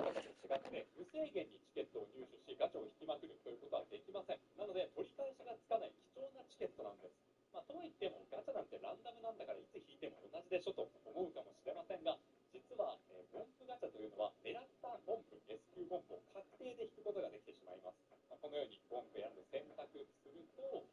方と違って無制限にチケットを入手しガチャを引きまくるということはできません。なので取り返しがつかない貴重なチケットなんです。とはいってもガチャなんてランダムなんだからいつ引いても同じでしょと思うかもしれませんが、実は、ボンプガチャというのは狙ったボンプ S 級ボンプを確定で引くことができてしまいます。このようにボンプ選んで選択すると、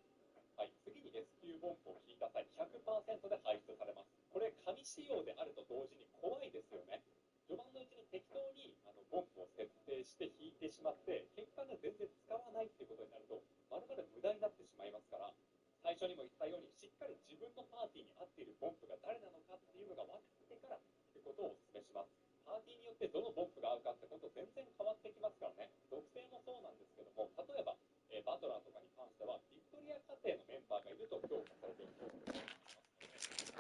次に S 級ボンプを引いた際 100% で排出されます。これ紙仕様であると同時に怖いですよね。序盤のうちに適当にボンプを設定して引いてしまって結果が全然使わないっていうことになるとまるまる無駄になってしまいますから、最初にも言ったようにしっかり自分のパーティーに合っているボンプが誰なのかっていうのが分かってから引くことをお勧めします。パーティーによってどのボンプが合うかってこと全然変わってきますからね。属性もそうなんですけども、例えば、バトラーとかに関してはビクトリア家庭のメンバーがいると評価されていると思います。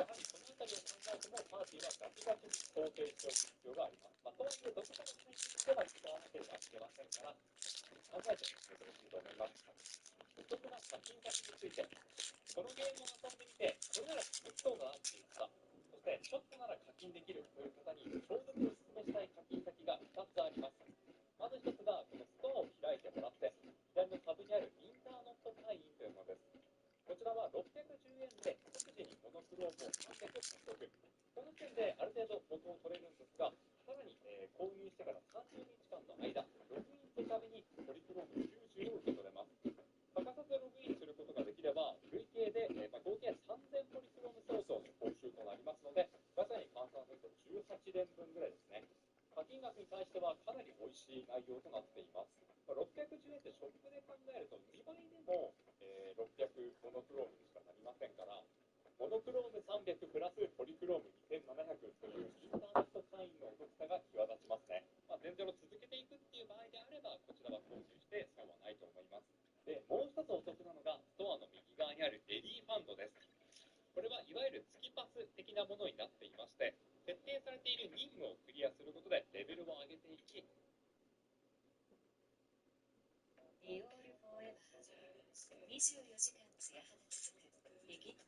やはりそのあたりを考えてもパーティーはガチガチに想定しておく必要があります。とはいえどこかのタイミングでは使わなければいけませんから考えて進めてほしいと思います。お得な課金先について、このゲームを遊んでみてこれなら作りそうだなっていう方、そしてちょっとなら課金できるという方に超絶お勧めしたい課金先が2つあります。まず1つがこのストアを開いてもらって左のタブにあるインターネット会員というものです。こちらは610円で即時にモノクロームを300獲得。この時点である程度元を取れるんですが、さらに、購入してから30日間の間ログインするたびにポリクローム90を受け取れます。欠かさずログインすることができれば累計で、合計3000ポリクローム相当の報酬となりますので、ガチャに換算すると18連分ぐらいですね。課金額に対してはかなり美味しい内容となっています。610円ってショップで考えると2倍でも、600モノクロームにしかなりませんから、モノクローム300プラスポリクローム2700というインターネット会員のお得さが際立ちますね。全然を続けていくっていう場合であればこちらは購入して損はないと思います。で、もう一つお得なのがストアの右側にあるエディファンドです。これはいわゆる月パス的なものになっていまして、設定されている任務をクリアすることでレベルを上げていき、ディオールフォーエバー24時間ツヤ肌続くリキッド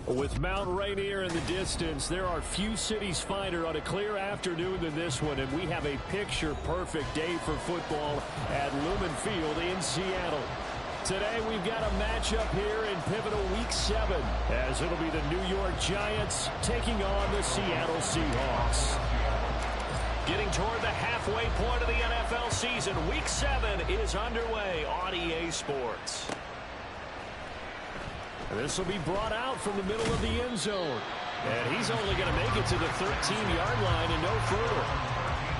With Mount Rainier in the distance, there are few cities finer on a clear afternoon than this one, and we have a picture-perfect day for football at Lumen Field in Seattle. Today, we've got a matchup here in pivotal Week 7, as it'll be the New York Giants taking on the Seattle Seahawks. Getting toward the halfway point of the NFL season, Week 7 is underway on EA Sports. This will be brought out from the middle of the end zone. And he's only going to make it to the 13-yard line and no further.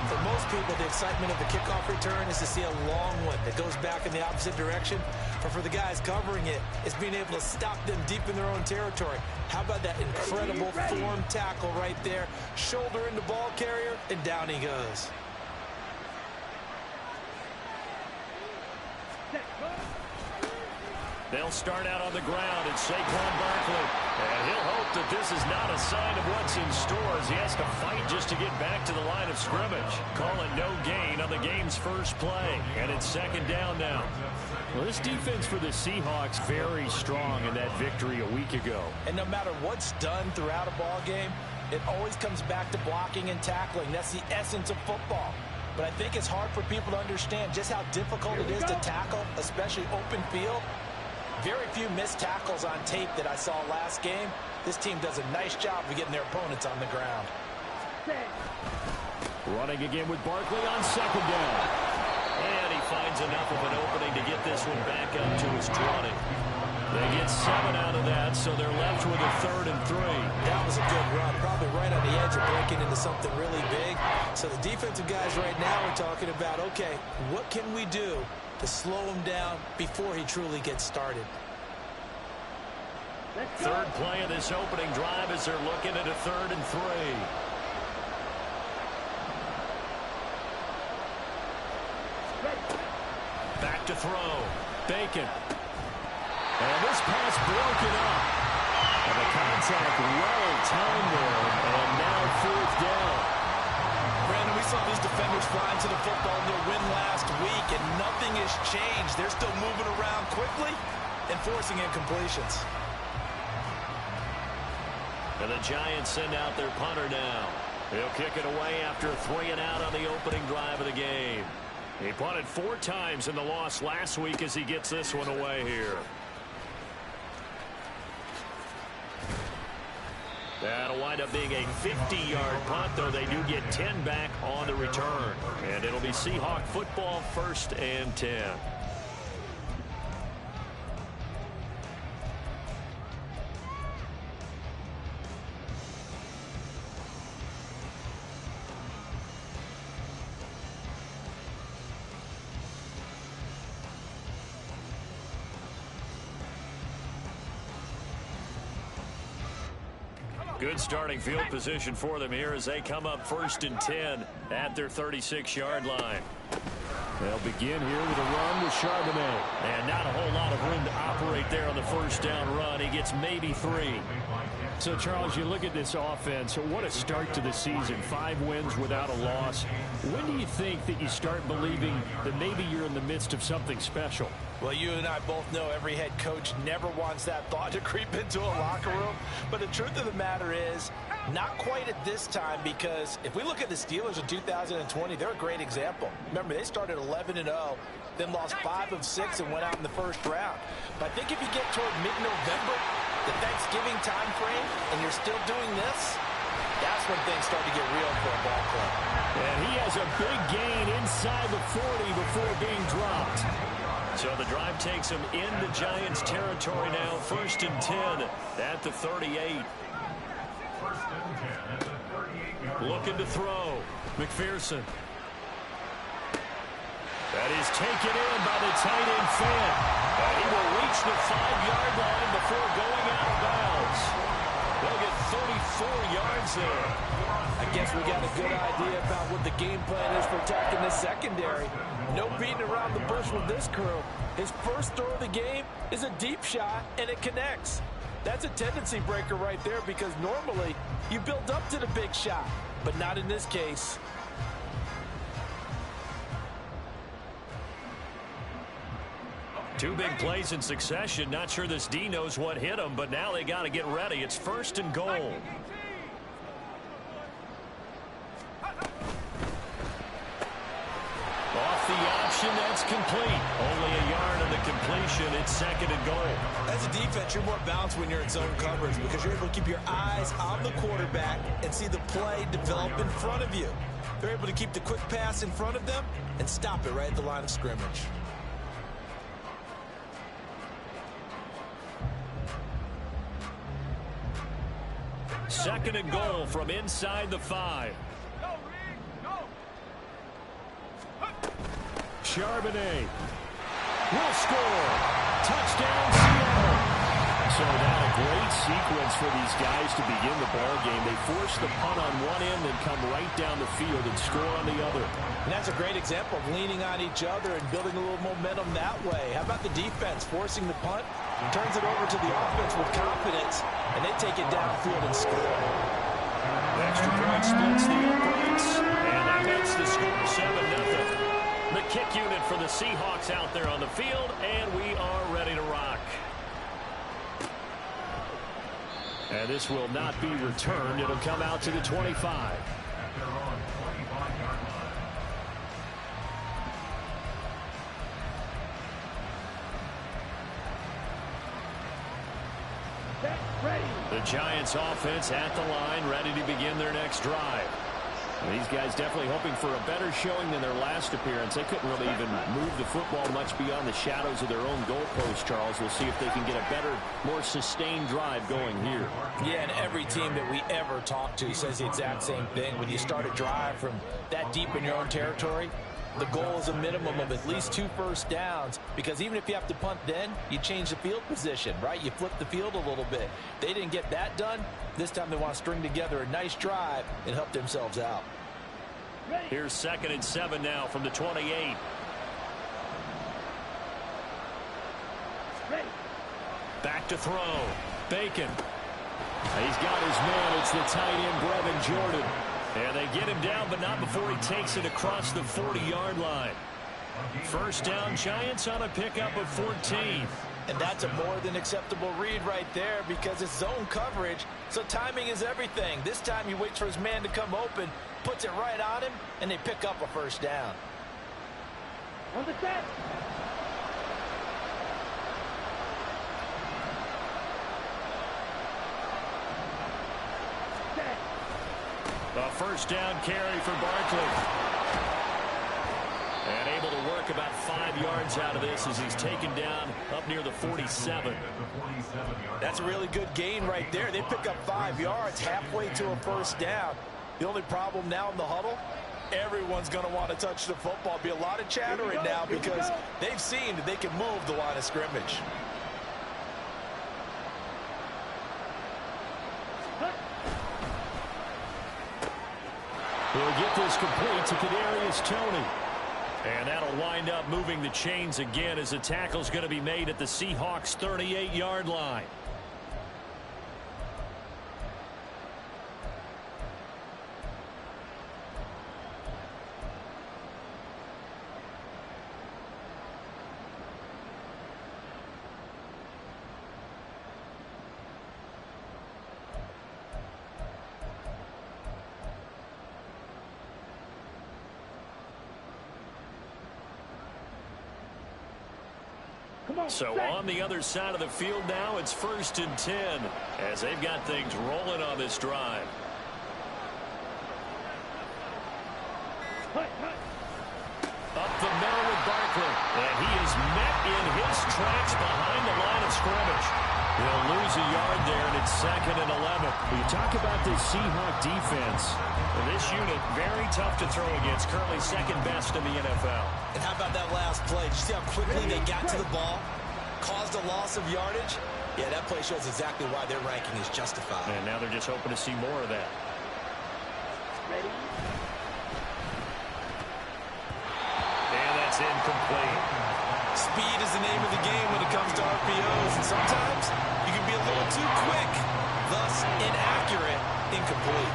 For most people, the excitement of the kickoff return is to see a long one that goes back in the opposite direction. But for the guys covering it, it's being able to stop them deep in their own territory. How about that incredible form tackle right there? Shoulder into ball carrier, and down he goes. They'll start out on the ground at Saquon Barkley. And he'll hope that this is not a sign of what's in store as he has to fight just to get back to the line of scrimmage. Calling no gain on the game's first play. And it's second down now. Well, this defense for the Seahawks very strong in that victory a week ago. And no matter what's done throughout a ball game, It always comes back to blocking and tackling. That's the essence of football. But I think it's hard for people to understand just how difficult it is to tackle, especially open field. Very few missed tackles on tape that I saw last game. This team does a nice job of getting their opponents on the ground. Running again with Barkley on second down. And he finds enough of an opening to get this one back up to his 20. They get 7 out of that, so they're left with a 3rd and 3. That was a good run, probably right on the edge of breaking into something really big. So the defensive guys right now are talking about, okay, what can we do to slow him down before he truly gets started? Third play of this opening drive as they're looking at a 3rd and 3. Back to throw. Bacon. And this pass broken up. And the contact well timed there. And now 4th down. Brandon, we saw these defenders flying to the football in their win last week, and nothing has changed. They're still moving around quickly and forcing incompletions. And the Giants send out their punter now. He'll kick it away after 3 and out on the opening drive of the game. He punted 4 times in the loss last week as he gets this one away here. That'll wind up being a 50-yard punt, though they do get 10 back on the return. And it'll be Seahawk football, 1st and 10. Good starting field position for them here as they come up 1st and 10 at their 36-yard line. They'll begin here with a run with Charbonnet. And not a whole lot of room to operate there on the 1st down run. He gets maybe 3. So, Charles, you look at this offense. What a start to the season. 5 wins without a loss. When do you think that you start believing that maybe you're in the midst of something special? Well, you and I both know every head coach never wants that thought to creep into a locker room. But the truth of the matter is, not quite at this time, because if we look at the Steelers in 2020, they're a great example. Remember, they started 11-0, then lost 5 of 6 and went out in the 1st round. But I think if you get toward mid-November, the Thanksgiving time frame, and you're still doing this, that's when things start to get real for a ball club. And he has a big gain inside the 40 before being dropped. So the drive takes him into Giants territory now. 1st and 10 at the 38. Looking to throw. McPherson. That is taken in by the tight end Fant. And he will reach the 5-yard line before going out of bounds. They'll get 34 yards there. I guess we got a good idea about what the game plan is for attacking this secondary. No beating around the bush with this crew. His first throw of the game is a deep shot, and it connects. That's a tendency breaker right there, because normally you build up to the big shot, but not in this case. Two big plays in succession. Not sure this D knows what hit him, but now they got to get ready. It's 1st and goal. Off the option, that's complete. Only a yard on the completion. It's 2nd and goal. As a defense, you're more balanced when you're in zone coverage because you're able to keep your eyes on the quarterback and see the play develop in front of you. They're able to keep the quick pass in front of them and stop it right at the line of scrimmage. Second and goal from inside the 5. Charbonnet will score. Touchdown, Seattle. So now a great sequence for these guys to begin the ball game. They force the punt on one end and come right down the field and score on the other. And that's a great example of leaning on each other and building a little momentum that way. How about the defense forcing the punt? Turns it over to the offense with confidence, and they take it downfield and score. The extra point splits the uprights, and that makes the score 7-0. The kick unit for the Seahawks out there on the field, and we are ready to rock. And this will not be returned. It'll come out to the 25. The Giants offense at the line, ready to begin their next drive. And these guys definitely hoping for a better showing than their last appearance. They couldn't really even move the football much beyond the shadows of their own goalpost, Charles. We'll see if they can get a better, more sustained drive going here. Yeah, and every team that we ever talk to says the exact same thing. When you start a drive from that deep in your own territory, the goal is a minimum of at least 2 first downs, because even if you have to punt then, you change the field position, right? You flip the field a little bit. They didn't get that done. This time they want to string together a nice drive and help themselves out. Here's 2nd and 7 now from the 28. Back to throw. Bacon. He's got his man. It's the tight end, Brevin Jordan. And they get him down, but not before he takes it across the 40-yard line. First down, Giants on a pickup of 14. And that's a more than acceptable read right there, because it's zone coverage, so timing is everything. This time he waits for his man to come open, puts it right on him, and they pick up a first down. On the set. A first down carry for Barkley. And able to work about 5 yards out of this as he's taken down up near the 47. That's a really good gain right there. They pick up 5 yards halfway to a first down. The only problem now in the huddle, everyone's going to want to touch the football. Be a lot of chattering now because they've seen that they can move the line of scrimmage. He'll get this complete to Kadarius Toney. And that'll wind up moving the chains again as the tackle's going to be made at the Seahawks' 38-yard line. So on the other side of the field now, it's 1st and 10 as they've got things rolling on this drive. Up the middle with Barkley, and he is met in his tracks behind the line of scrimmage. He'll lose a yard there, and it's 2nd and 11. You talk about this Seahawk defense. This unit, very tough to throw against, currently 2nd best in the NFL. And how about that last play? Did you see how quickly they got to the ball? Caused a loss of yardage? Yeah, that play shows exactly why their ranking is justified. And now they're just hoping to see more of that. Ready? And that's incomplete. Speed is the name of the game when it comes to RPOs, and sometimes you can be a little too quick, thus inaccurate, incomplete.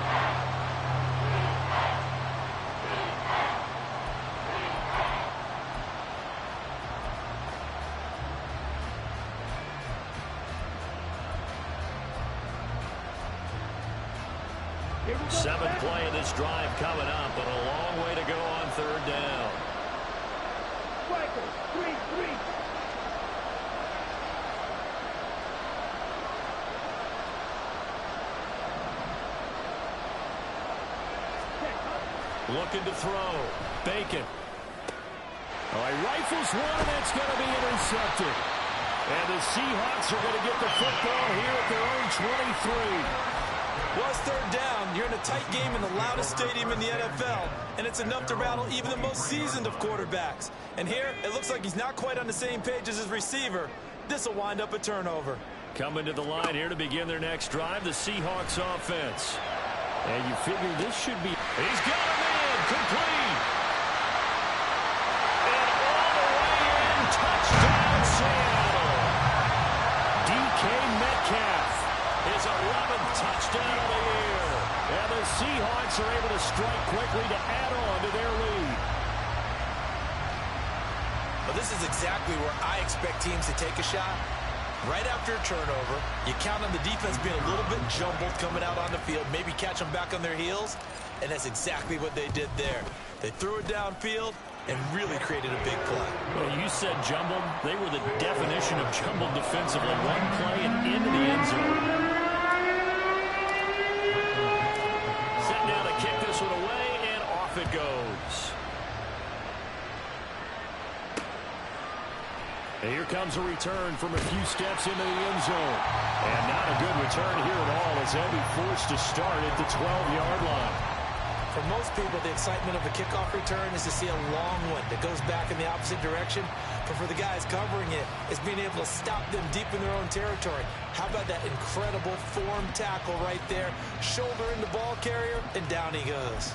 Seventh play of this drive coming up, but a long way to go on 3rd down. Striker, 3-3. Looking to throw. Bacon. Oh, he rifles one, and that's going to be intercepted. And the Seahawks are going to get the football here at their own 23. Well, it's 3rd down. You're in a tight game in the loudest stadium in the NFL, and it's enough to rattle even the most seasoned of quarterbacks. And here, it looks like he's not quite on the same page as his receiver. This will wind up a turnover. Coming to the line here to begin their next drive, the Seahawks offense. And you figure this should be... He's got him in! Complete! And all the way in! Touchdown, Seattle! DK Metcalf. His 11th touchdown of the year. And the Seahawks are able to strike quickly to add on to their lead. Well, this is exactly where I expect teams to take a shot. Right after a turnover, you count on the defense being a little bit jumbled coming out on the field, maybe catch them back on their heels, and that's exactly what they did there. They threw it downfield and really created a big play. Well, you said jumbled. They were the definition of jumbled defensively. One play and into the end zone. Set now to kick this one away, and off it goes. And here comes a return from a few steps into the end zone. And not a good return here at all, as they'll be forced to start at the 12-yard line. For most people, the excitement of a kickoff return is to see a long one that goes back in the opposite direction. But for the guys covering it, it's being able to stop them deep in their own territory. How about that incredible form tackle right there? Shoulder in the ball carrier, and down he goes.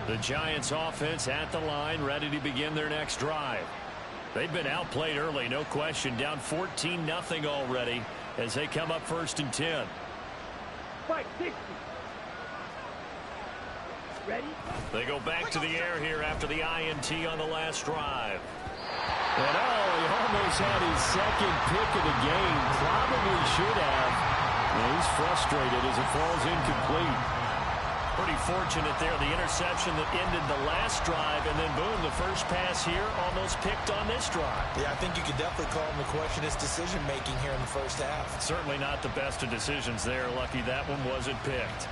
The Giants offense at the line, ready to begin their next drive. They've been outplayed early, no question. Down 14-0 already as they come up 1st and 10. Fight 60. Ready? They go back to the air here after the INT on the last drive. And he almost had his second pick of the game. Probably should have. And he's frustrated as it falls incomplete. Pretty fortunate there, the interception that ended the last drive, and then boom, the first pass here almost picked on this drive. Yeah, I think you could definitely call him to question his decision-making here in the first half. Certainly not the best of decisions there. Lucky that one wasn't picked.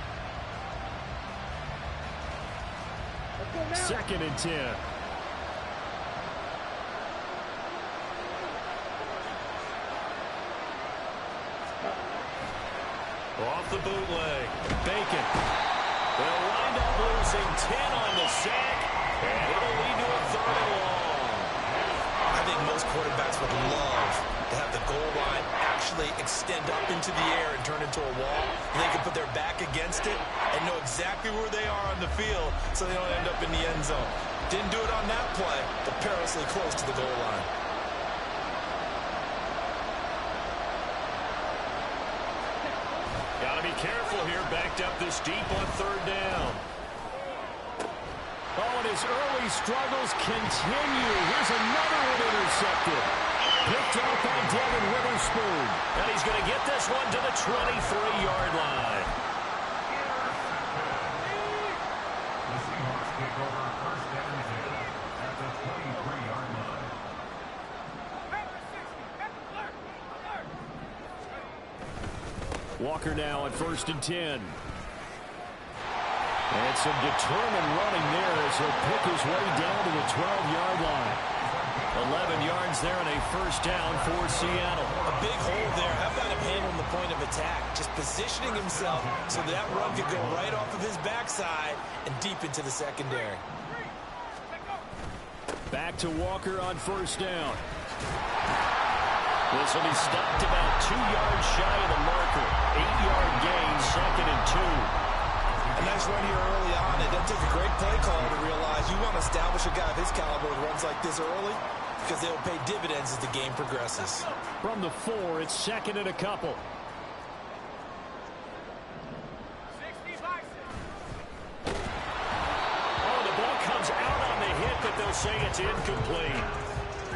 2nd and 10. Off the bootleg. Bacon. They'll wind up losing 10 on the sack, and it'll lead to a 3rd and long. I think most quarterbacks would love to have the goal line actually extend up into the air and turn into a wall, and they can put their back against it and know exactly where they are on the field so they don't end up in the end zone. Didn't do it on that play, but perilously close to the goal line. Got to be careful here, backed up this deep on 3rd down. Oh, and his early struggles continue. Here's another one intercepted. Picked off by Devin Witherspoon. And he's going to get this one to the 23-yard line. The Seahawks take over 1st and 10 at the 23-yard line. Walker now at 1st and 10. And some determined running there as he'll pick his way down to the 12-yard line. 11 yards there and a 1st down for Seattle. A big hole there. How about him handling the point of attack? Just positioning himself so that run could go right off of his backside and deep into the secondary. Back to Walker on 1st down. This will be stopped about 2 yards shy of the marker. 8-yard gain, 2nd and 2. A nice run here early on. It doesn't take a great play call to realize you want to establish a guy of his caliber who runs like this early because they will pay dividends as the game progresses. From the 4, it's 2nd and a couple. Oh, the ball comes out on the hit, but they'll say it's incomplete.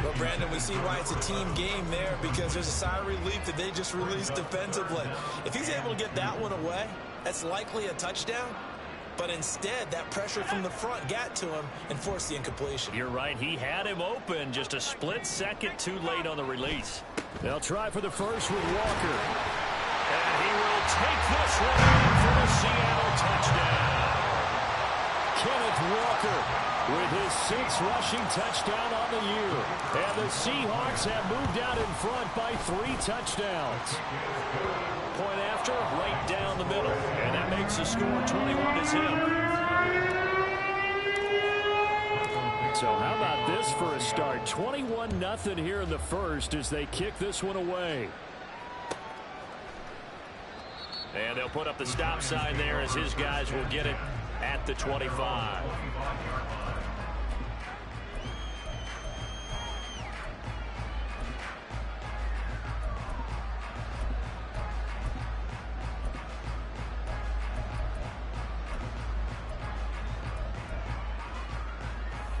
Well, Brandon, we see why it's a team game there because there's a sigh of relief that they just released defensively. If he's able to get that one away, that's likely a touchdown. But instead, that pressure from the front got to him and forced the incompletion. You're right. He had him open. Just a split second too late on the release. They'll try for the first with Walker. And he will take this one in for the Seattle touchdown. Kenneth Walker with his 6th rushing touchdown on the year. And the Seahawks have moved out in front by 3 touchdowns. Point after, right down the middle. And that makes the score 21-0. So how about this for a start? 21-0 here in the first as they kick this one away. And they'll put up the stop sign there as his guys will get it at the 25.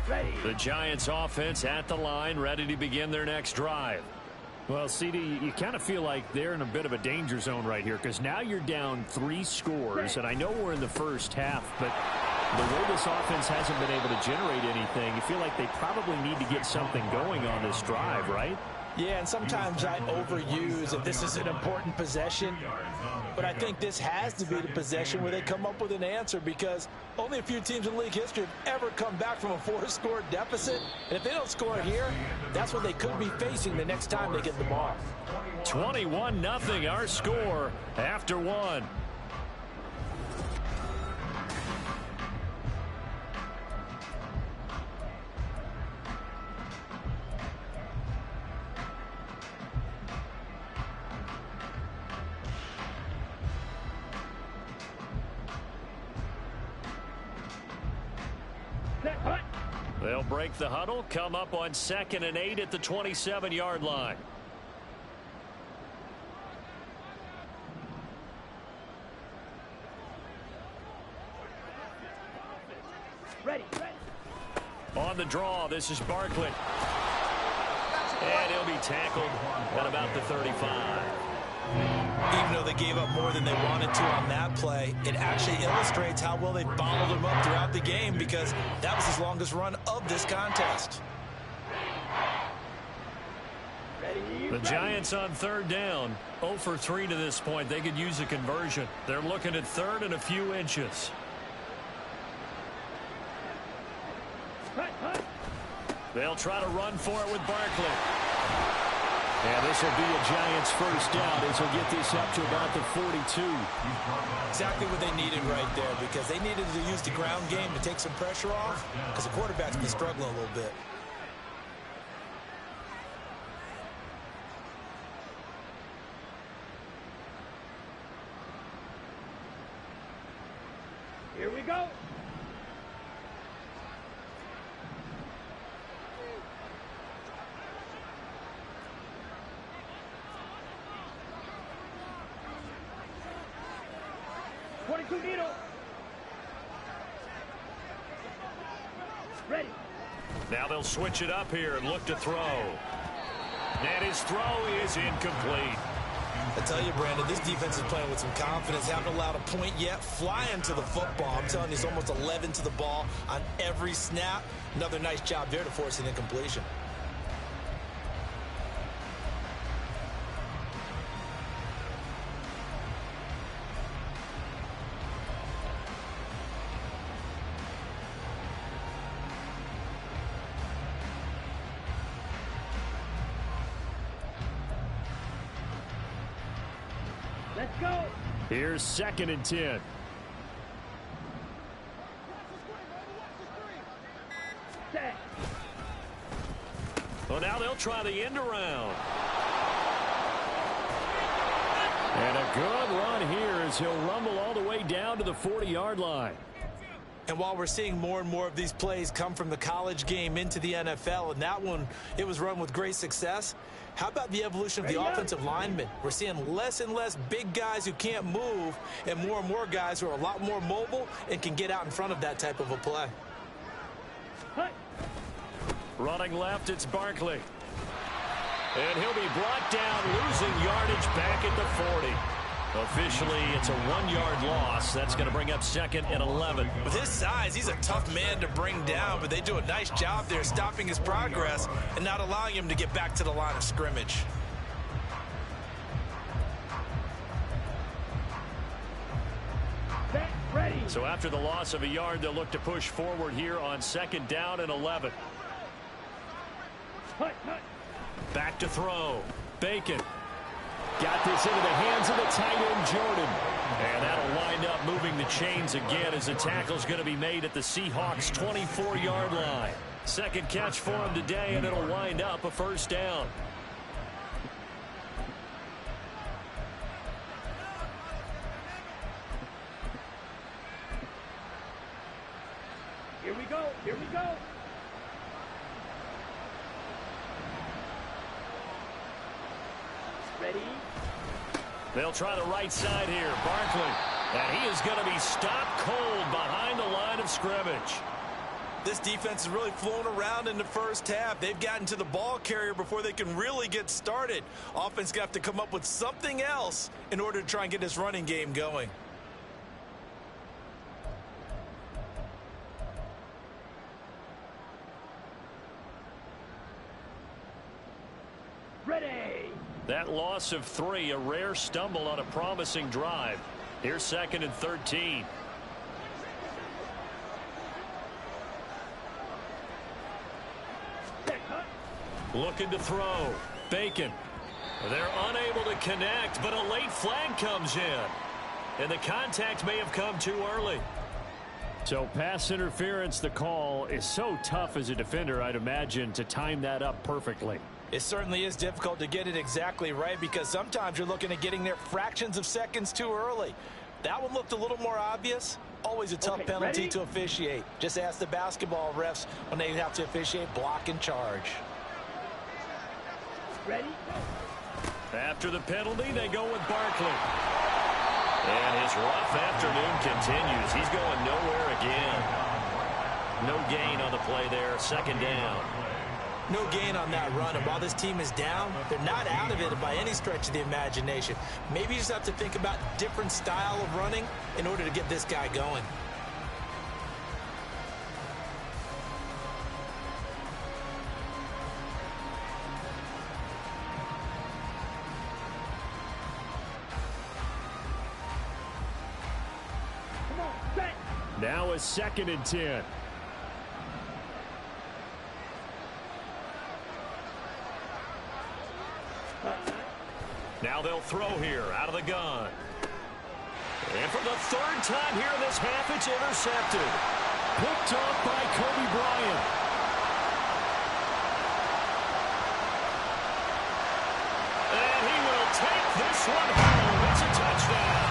Ready. The Giants offense at the line, ready to begin their next drive. Well, CD, you kind of feel like they're in a bit of a danger zone right here because now you're down 3 scores, and I know we're in the first half, but the way this offense hasn't been able to generate anything, you feel like they probably need to get something going on this drive, right? Yeah, and sometimes I overuse if this is an important possession, but I think this has to be the possession where they come up with an answer because only a few teams in league history have ever come back from a 4-score deficit, and if they don't score here, that's what they could be facing the next time they get the ball. 21-0 our score after 1. They'll break the huddle, come up on 2nd and 8 at the 27-yard line. Ready. On the draw, this is Barkley. And he'll be tackled at about the 35. Even though they gave up more than they wanted to on that play, it actually illustrates how well they bottled him up throughout the game because that was his longest run of this contest. The Giants on 3rd down, 0 for 3 to this point. They could use a conversion. They're looking at 3rd and a few inches. They'll try to run for it with Barkley. And this will be a Giants first down as he'll get this up to about the 42. Exactly what they needed right there because they needed to use the ground game to take some pressure off because the quarterback's been struggling a little bit. Here we go. Ready. Now they'll switch it up here and look to throw. And his throw is incomplete. I tell you, Brandon, this defense is playing with some confidence. Haven't allowed a point yet. Flying to the football. I'm telling you, it's almost 11 to the ball on every snap. Another nice job there to force an incompletion. Let's go. Here's 2nd and 10. Set. Well, now they'll try the end around. And a good run here as he'll rumble all the way down to the 40-yard line. And while we're seeing more and more of these plays come from the college game into the NFL, and that one, it was run with great success, how about the evolution of the offensive linemen? We're seeing less and less big guys who can't move and more guys who are a lot more mobile and can get out in front of that type of a play. Running left, it's Barkley. And he'll be brought down, losing yardage back at the 40. Officially, it's a 1-yard loss. That's going to bring up 2nd and 11. With his size, he's a tough man to bring down, but they do a nice job there stopping his progress and not allowing him to get back to the line of scrimmage. Ready. So after the loss of a yard, they'll look to push forward here on 2nd down and 11. Back to throw. Bacon. Got this into the hands of the tight end, Jordan. And that'll wind up moving the chains again as the tackle's going to be made at the Seahawks' 24-yard line. Second catch for him today, and it'll wind up a first down. Here we go. Here we go. Ready. They'll try the right side here. Barkley. And he is going to be stopped cold behind the line of scrimmage. This defense is really flown around in the first half. They've gotten to the ball carrier before they can really get started. Offense going to have to come up with something else in order to try and get this running game going. Ready. That loss of 3, a rare stumble on a promising drive. Here's 2nd and 13. Looking to throw. Bacon. They're unable to connect, but a late flag comes in. And the contact may have come too early. So pass interference, the call is so tough as a defender, I'd imagine, to time that up perfectly. It certainly is difficult to get it exactly right because sometimes you're looking at getting there fractions of seconds too early. That one looked a little more obvious. Always a tough penalty ready? to officiate. Just ask the basketball refs when they have to officiate block and charge. Ready. After the penalty, they go with Barkley. And his rough afternoon continues. He's going nowhere again. No gain on the play there. 2nd down. No gain on that run, and while this team is down, they're not out of it by any stretch of the imagination. Maybe you just have to think about different style of running in order to get this guy going. Come on, set. Now a 2nd and 10. Now they'll throw here out of the gun. And for the 3rd time here in this half, it's intercepted. Picked off by Kobe Bryant. And he will take this one home. It's a touchdown.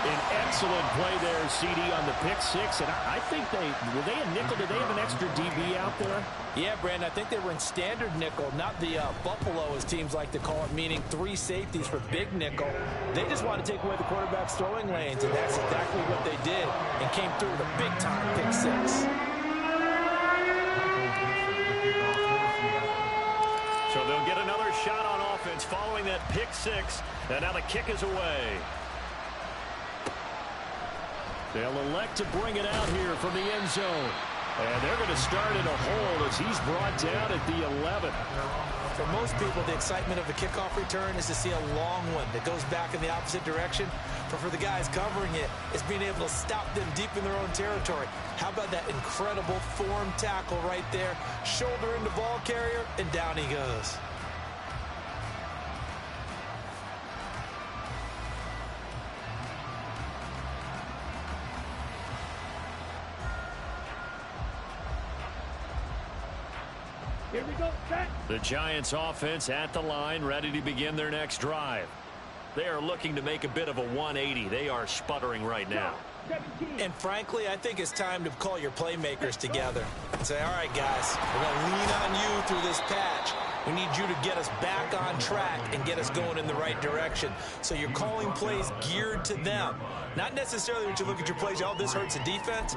An excellent play there, CD, on the pick 6. And I think were they a nickel? Did they have an extra DB out there? Yeah, Brandon, I think they were in standard nickel, not the Buffalo, as teams like to call it, meaning 3 safeties for big nickel. They just want to take away the quarterback's throwing lanes, and that's exactly what they did and came through with a big-time pick 6. So they'll get another shot on offense following that pick 6, and now the kick is away. They'll elect to bring it out here from the end zone. And they're going to start in a hold as he's brought down at the 11. For most people, the excitement of a kickoff return is to see a long one that goes back in the opposite direction. But for the guys covering it, it's being able to stop them deep in their own territory. How about that incredible form tackle right there? Shoulder into ball carrier, and down he goes. Here we go, set. The Giants offense at the line, ready to begin their next drive. They are looking to make a bit of a 180. They are sputtering right now. 17. And frankly, I think it's time to call your playmakers together and say, all right, guys, we're going to lean on you through this patch. We need you to get us back on track and get us going in the right direction. So you're calling plays geared to them. Not necessarily when you look at your plays, oh, this hurts the defense.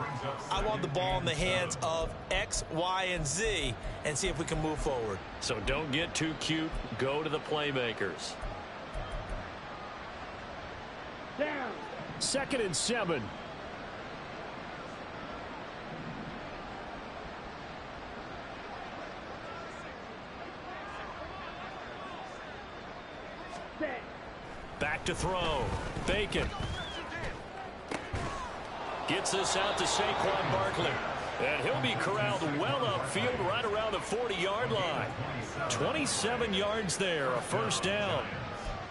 I want the ball in the hands of X, Y, and Z and see if we can move forward. So don't get too cute. Go to the playmakers. Down. 2nd and 7. Set. Back to throw. Bacon. Gets this out to Saquon Barkley. And he'll be corralled well upfield right around the 40-yard line. 27 yards there, a 1st down.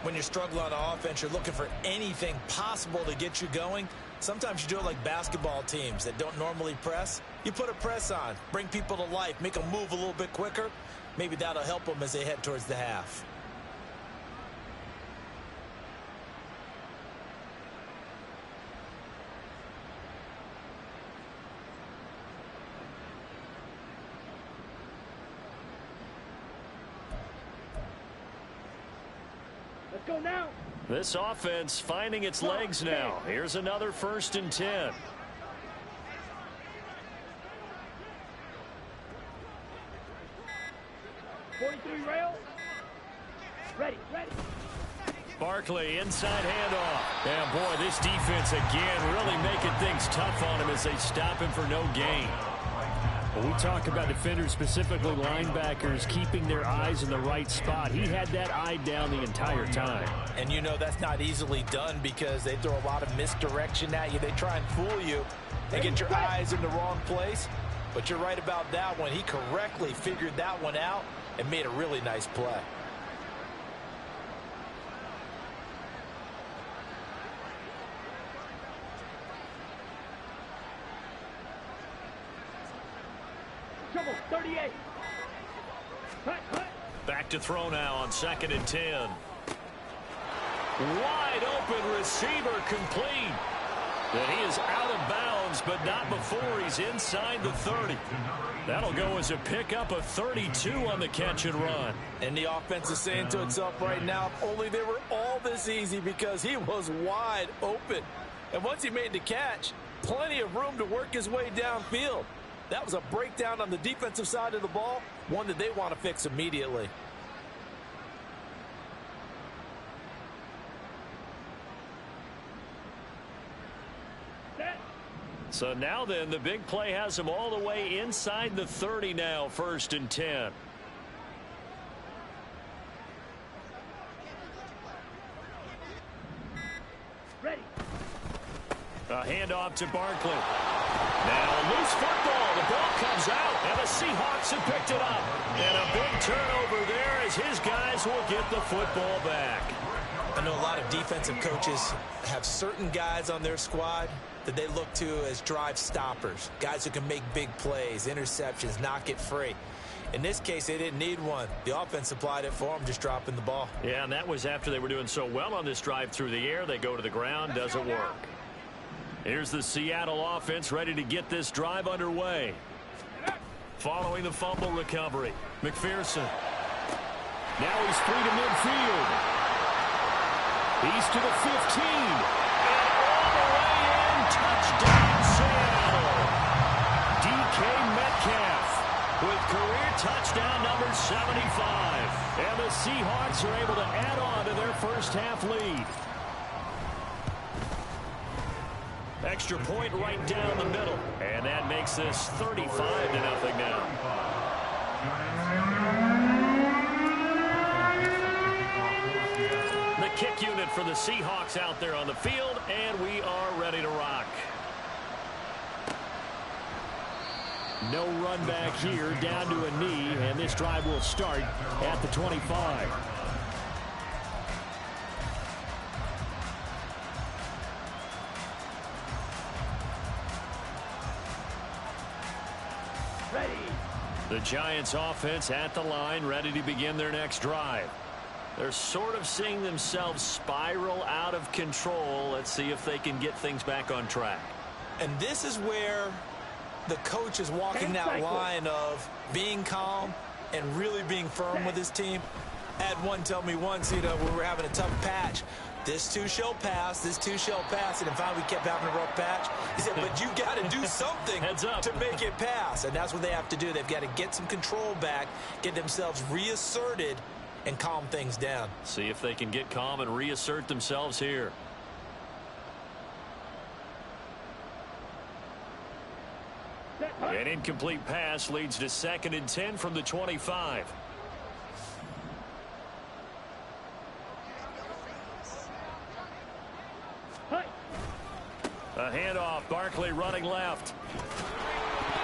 When you're struggling on offense, you're looking for anything possible to get you going. Sometimes you do it like basketball teams that don't normally press. You put a press on, bring people to life, make them move a little bit quicker. Maybe that'll help them as they head towards the half. Let's go now. This offense finding its legs now. Here's another 1st and 10. Ready, ready. Barkley, inside handoff. And boy, this defense again really making things tough on him as they stop him for no gain. When we talk about defenders, specifically linebackers, keeping their eyes in the right spot, he had that eye down the entire time. And you know that's not easily done because they throw a lot of misdirection at you. They try and fool you. They get your eyes in the wrong place. But you're right about that one. He correctly figured that one out and made a really nice play. Trouble, 38. Cut. Back to throw now on 2nd and 10. Wide open receiver complete. And he is out of bounds, but not before he's inside the 30. That'll go as a pickup of 32 on the catch and run. And the offense is saying to itself right now, if only they were all this easy, because he was wide open. And once he made the catch, plenty of room to work his way downfield. That was a breakdown on the defensive side of the ball, one that they want to fix immediately. So now then, the big play has him all the way inside the 30 now, 1st and 10. Ready. A handoff to Barkley. Now a loose football. The ball comes out, and the Seahawks have picked it up. And a big turnover there as his guys will get the football back. I know a lot of defensive coaches have certain guys on their squad that they look to as drive stoppers, guys who can make big plays, interceptions, knock it free. In this case, they didn't need one. The offense supplied it for them, just dropping the ball. Yeah, and that was after they were doing so well on this drive through the air. They go to the ground, doesn't work. Here's the Seattle offense ready to get this drive underway. Following the fumble recovery, McPherson. Now he's free to midfield. He's to the 15. And all the way in, touchdown Seattle. DK Metcalf with career touchdown number 75. And the Seahawks are able to add on to their first half lead. Extra point right down the middle. And that makes this 35-0 now. The kick unit for the Seahawks out there on the field, and we are ready to rock. No run back here, down to a knee, and this drive will start at the 25. The Giants offense at the line, ready to begin their next drive. They're sort of seeing themselves spiral out of control. Let's see if they can get things back on track. And this is where the coach is walking that line of being calm and really being firm with his team. I had one tell me once, we were having a tough patch. This too shall pass, this too shall pass. And in fact, we kept having a rough patch. He said, but you got to do something to make it pass. And that's what they have to do. They've got to get some control back, get themselves reasserted, and calm things down. See if they can get calm and reassert themselves here. An incomplete pass leads to 2nd and 10 from the 25. A handoff, Barkley running left.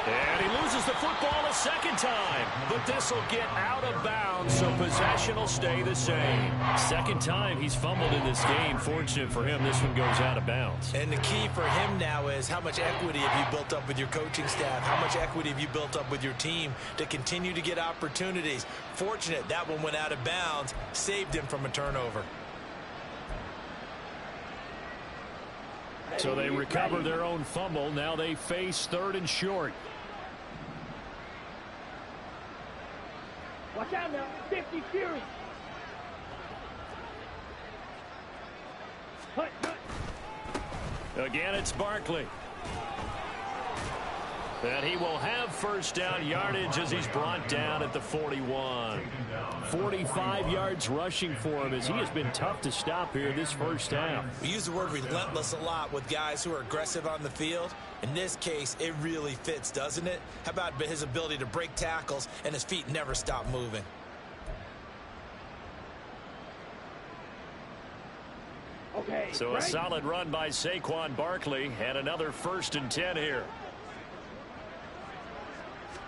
And he loses the football a second time. But this will get out of bounds, so possession will stay the same. Second time he's fumbled in this game. Fortunate for him, this one goes out of bounds. And the key for him now is how much equity have you built up with your coaching staff? How much equity have you built up with your team to continue to get opportunities? Fortunate that one went out of bounds, saved him from a turnover. So they recover their own fumble. Now they face 3rd and short. Watch out now. 50 Fury. Again, it's Barkley. And he will have first down yardage as he's brought down at the 41. 45 yards rushing for him as he has been tough to stop here this first half. We use the word relentless a lot with guys who are aggressive on the field. In this case, it really fits, doesn't it? How about his ability to break tackles and his feet never stop moving? Okay. So right. a solid run by Saquon Barkley and another 1st and 10 here.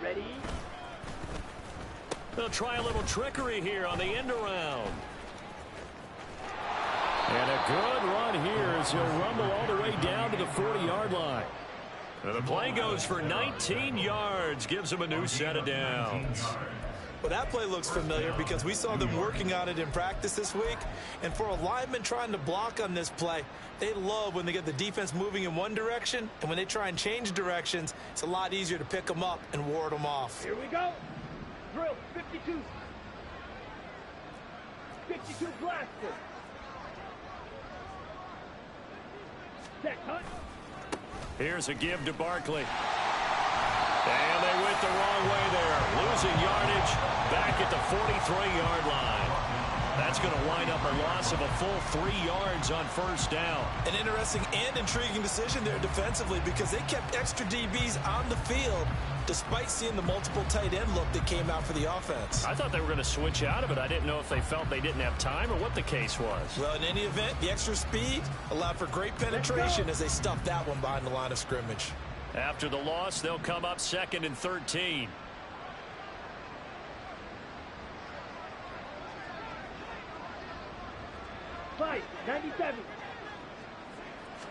Ready? They'll try a little trickery here on the end around. And a good run here as he'll rumble all the way down to the 40-yard line. And the play goes for 19 yards, gives him a new set of downs. Well, that play looks familiar because we saw them working on it in practice this week. And for a lineman trying to block on this play, they love when they get the defense moving in one direction. And when they try and change directions, it's a lot easier to pick them up and ward them off. Here we go. Drill 52. 52 blaster. Set hunt. Here's a give to Barkley. And they went the wrong way there. Losing yardage back at the 43-yard line. That's going to wind up a loss of a full 3 yards on first down. An interesting and intriguing decision there defensively because they kept extra DBs on the field despite seeing the multiple tight end look that came out for the offense. I thought they were going to switch out of it. I didn't know if they felt they didn't have time or what the case was. Well, in any event, the extra speed allowed for great penetration as they stuffed that one behind the line of scrimmage. After the loss, they'll come up 2nd and 13. Fight 97.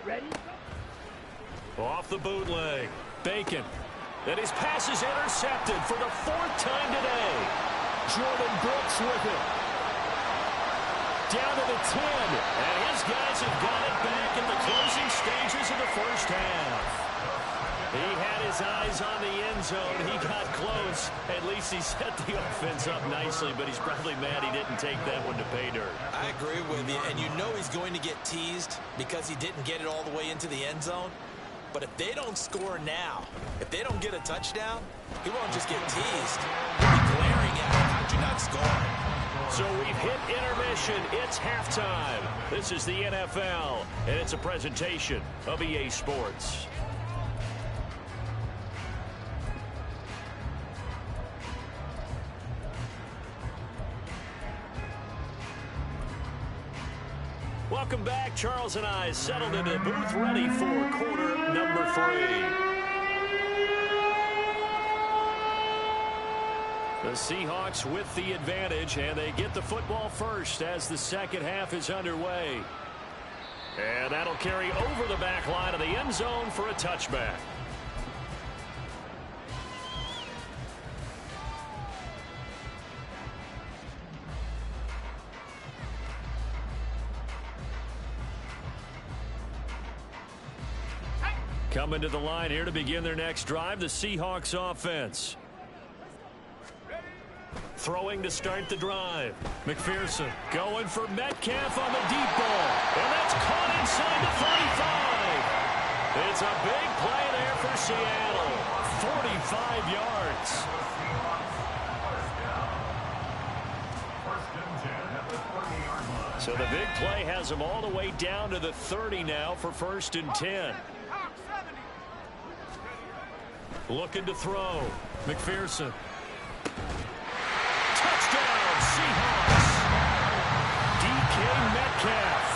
Ready? Off the bootleg. Bacon. And his pass is intercepted for the 4th time today. Jordan Brooks with it. Down to the 10. And his guys have got it back in the closing stages of the first half. He had his eyes on the end zone. He got close. At least he set the offense up nicely, but he's probably mad he didn't take that one to pay dirt. I agree with you, and you know he's going to get teased because he didn't get it all the way into the end zone. But if they don't score now, if they don't get a touchdown, he won't just get teased. He'll be glaring at him. How'd you not score? So we've hit intermission. It's halftime. This is the NFL, and it's a presentation of EA Sports. Welcome back. Charles and I settled into the booth ready for quarter number 3. The Seahawks with the advantage, and they get the football first as the second half is underway. And that'll carry over the back line of the end zone for a touchback. Coming to the line here to begin their next drive, the Seahawks offense. Throwing to start the drive. McPherson going for Metcalf on the deep ball. And that's caught inside the 45. It's a big play there for Seattle. 45 yards. So the big play has them all the way down to the 30 now for 1st and 10. Looking to throw. McPherson. Touchdown, Seahawks. DK Metcalf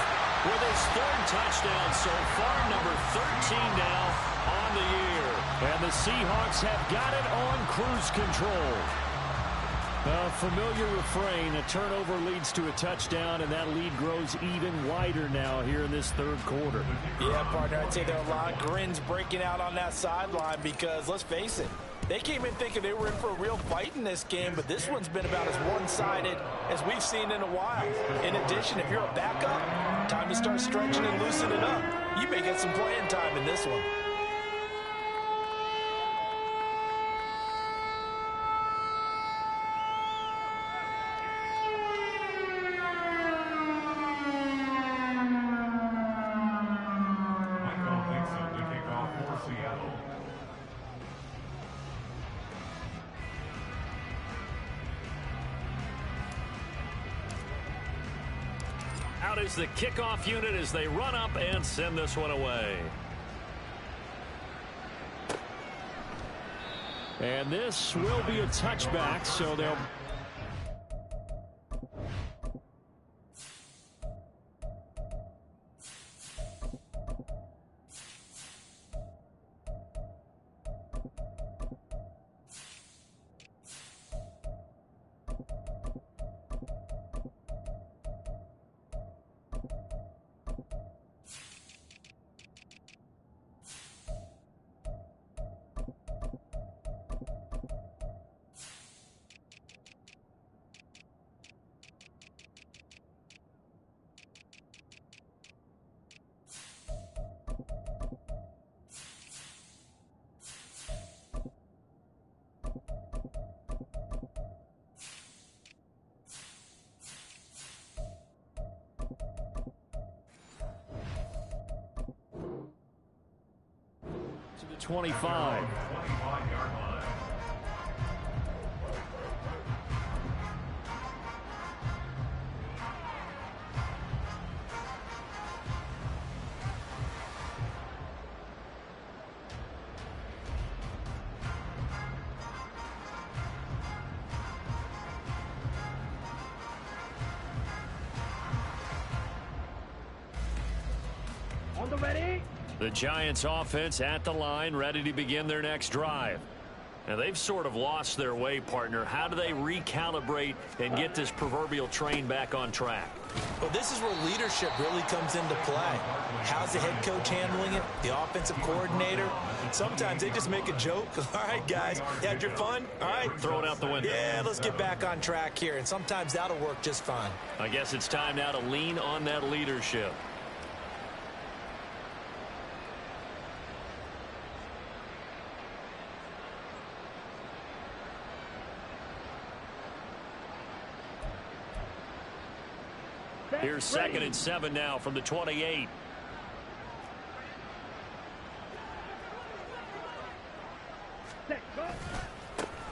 with his 3rd touchdown so far, number 13 now on the year. And the Seahawks have got it on cruise control. A familiar refrain, a turnover leads to a touchdown, and that lead grows even wider now here in this 3rd quarter. Yeah, partner, I'd say there are a lot of grins breaking out on that sideline because, let's face it, they came in thinking they were in for a real fight in this game, but this one's been about as one-sided as we've seen in a while. In addition, if you're a backup, time to start stretching and loosening up. You may get some playing time in this one. Out is the kickoff unit as they run up and send this one away. And this will be a touchback, so they'll... to the 25. 25-yard line. On the ready. The Giants offense at the line, ready to begin their next drive. Now, they've sort of lost their way, partner. How do they recalibrate and get this proverbial train back on track? Well, this is where leadership really comes into play. How's the head coach handling it? The offensive coordinator? Sometimes they just make a joke. All right, guys, you had your fun? All right. Throw it out the window. Yeah, let's get back on track here. And sometimes that'll work just fine. I guess it's time now to lean on that leadership. Here's 2nd and 7 now from the 28.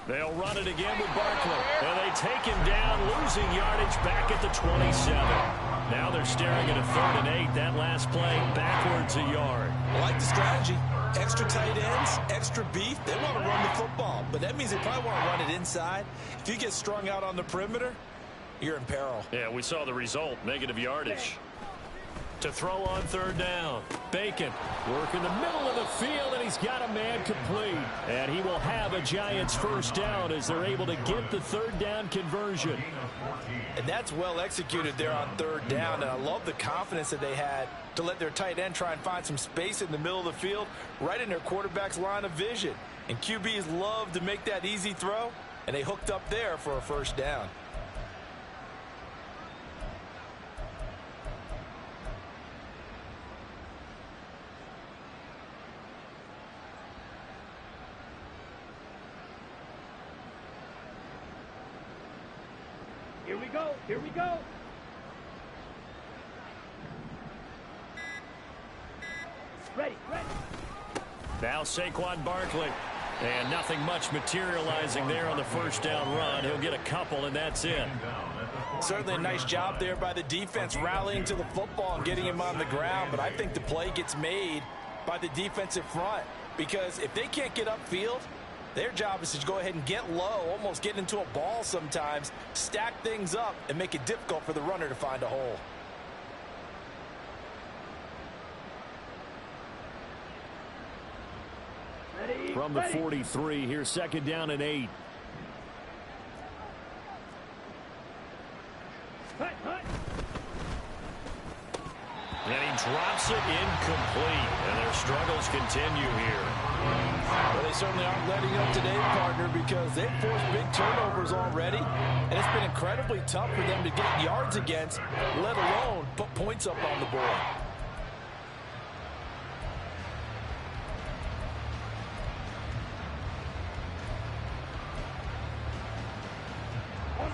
They'll run it again with Barkley. And they take him down, losing yardage back at the 27. Now they're staring at a 3rd and 8. That last play backwards a yard. I like the strategy. Extra tight ends, extra beef. They want to run the football, but that means they probably want to run it inside. If you get strung out on the perimeter, you're in peril. Yeah, we saw the result, negative yardage. To throw on 3rd down. Bacon work in the middle of the field, and he's got a man complete. And he will have a Giants 1st down as they're able to get the 3rd down conversion. And that's well executed there on 3rd down, and I love the confidence that they had to let their tight end try and find some space in the middle of the field, right in their quarterback's line of vision. And QBs love to make that easy throw, and they hooked up there for a 1st down. Here we go. Here we go. Ready. Ready. Now Saquon Barkley. And nothing much materializing there on the 1st down run. He'll get a couple, and that's it. Certainly a nice job there by the defense rallying to the football and getting him on the ground. But I think the play gets made by the defensive front, because if they can't get upfield, their job is to go ahead and get low, almost get into a ball sometimes, stack things up, and make it difficult for the runner to find a hole. Ready. From the 43, here's 2nd down and 8. Hut, hut. And he drops it incomplete. And their struggles continue here. Well, they certainly aren't letting up today, partner, because they've forced big turnovers already, and it's been incredibly tough for them to get yards against, let alone put points up on the board.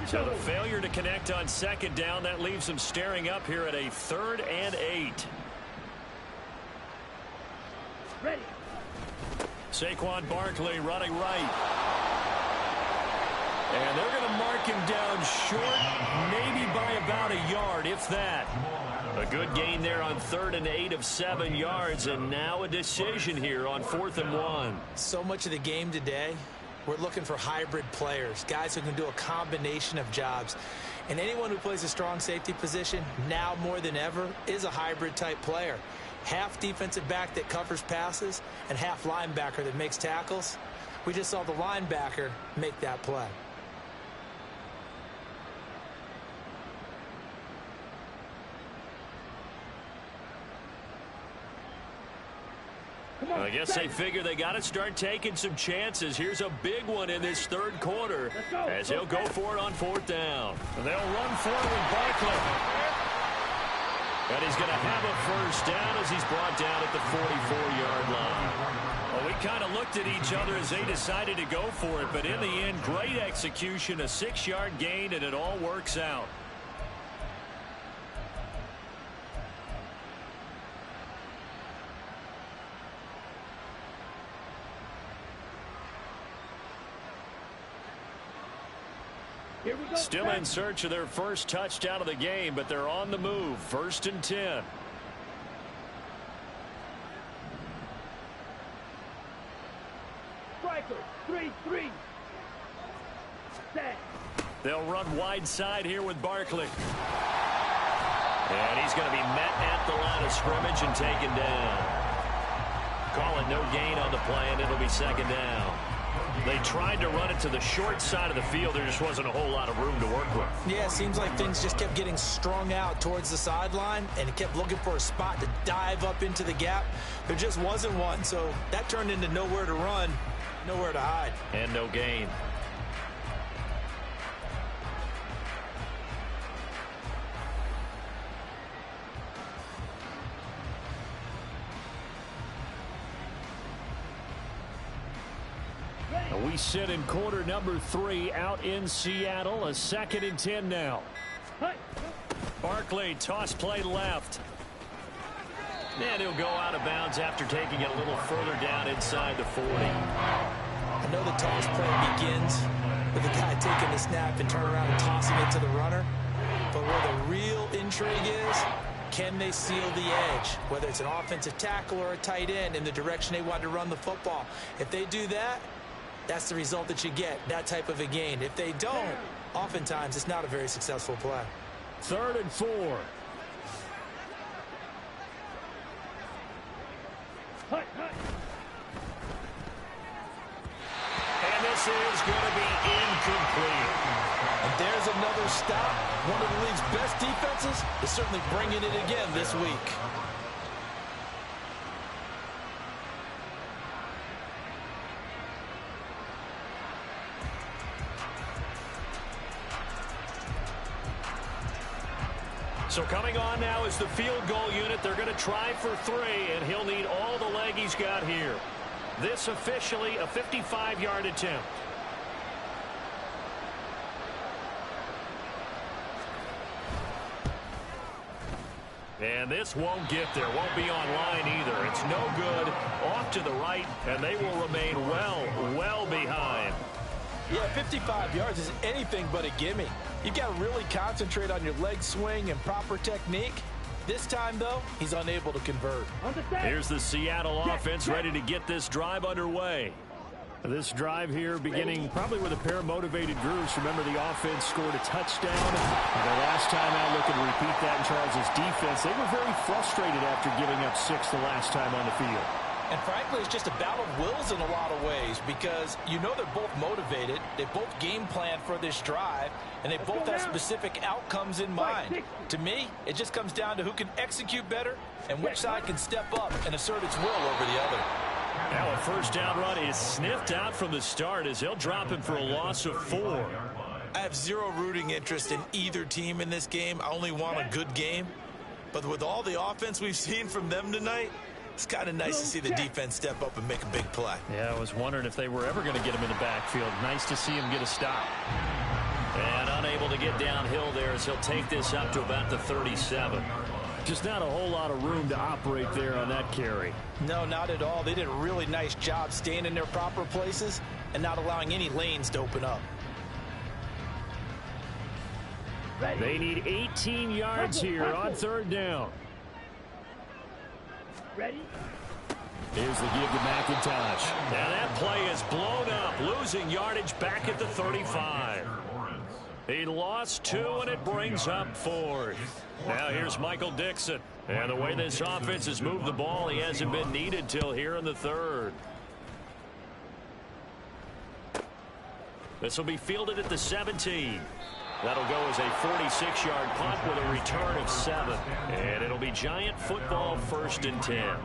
So the failure to connect on 2nd down, that leaves them staring up here at a 3rd and 8. Ready. Saquon Barkley running right. And they're going to mark him down short, maybe by about a yard, if that. A good gain there on 3rd and 8 of 7 yards, and now a decision here on 4th and 1. So much of the game today, we're looking for hybrid players, guys who can do a combination of jobs. And anyone who plays a strong safety position, now more than ever, is a hybrid type player. Half defensive back that covers passes and half linebacker that makes tackles. We just saw the linebacker make that play. I guess they figure they got to start taking some chances. Here's a big one in this 3rd quarter as he'll go for it on 4th down. And they'll run for it with Barkley. And he's going to have a 1st down as he's brought down at the 44-yard line. Well, we kind of looked at each other as they decided to go for it, but in the end, great execution, a 6-yard gain, and it all works out. Still in search of their first touchdown of the game, but they're on the move. 1st and 10. Striker, 3-3. Set. They'll run wide side here with Barkley. And he's going to be met at the line of scrimmage and taken down. Call it no gain on the play, and it'll be 2nd down. They tried to run it to the short side of the field. There just wasn't a whole lot of room to work with. Yeah, it seems like things just kept getting strung out towards the sideline, and it kept looking for a spot to dive up into the gap. There just wasn't one, so that turned into nowhere to run, nowhere to hide. And no gain. We sit in quarter number 3 out in Seattle. A 2nd and 10 now. Barkley, toss play left. And he'll go out of bounds after taking it a little further down inside the 40. I know the toss play begins with the guy taking the snap and turning around and tossing it to the runner. But where the real intrigue is, can they seal the edge? Whether it's an offensive tackle or a tight end in the direction they want to run the football. If they do that, that's the result that you get, that type of a gain. If they don't, oftentimes it's not a very successful play. 3rd and 4. And this is going to be incomplete. And there's another stop. One of the league's best defenses is certainly bringing it again this week. So coming on now is the field goal unit. They're going to try for 3, and he'll need all the leg he's got here. This officially a 55-yard attempt. And this won't get there, won't be online either. It's no good, off to the right, and they will remain well behind. Yeah, 55 yards is anything but a gimme. You've got to really concentrate on your leg swing and proper technique. This time, though, he's unable to convert. Here's the Seattle offense ready to get this drive underway. This drive here beginning probably with a pair of motivated groups. Remember, the offense scored a touchdown. The last time out, looking to repeat that in Charles' defense. They were very frustrated after giving up 6 the last time on the field. And frankly, it's just a battle of wills in a lot of ways because you know they're both motivated. They both game plan for this drive, and they both have specific outcomes in mind. To me, it just comes down to who can execute better and which side can step up and assert its will over the other. Now a 1st down run is sniffed out from the start as he'll drop him for a loss of 4. I have zero rooting interest in either team in this game. I only want a good game. But with all the offense we've seen from them tonight, it's kind of nice to see the defense step up and make a big play. Yeah, I was wondering if they were ever going to get him in the backfield. Nice to see him get a stop. And unable to get downhill there as he'll take this up to about the 37. Just not a whole lot of room to operate there on that carry. No, not at all. They did a really nice job staying in their proper places and not allowing any lanes to open up. They need 18 yards here on third down. Ready? Here's the give to McIntosh. Now that play is blown up, losing yardage back at the 35. He lost 2, and it brings up 4th. Now here's Michael Dixon. And the way this offense has moved the ball, he hasn't been needed till here in the 3rd. This will be fielded at the 17. That'll go as a 46-yard punt with a return of 7. And it'll be Giant football 1st and 10.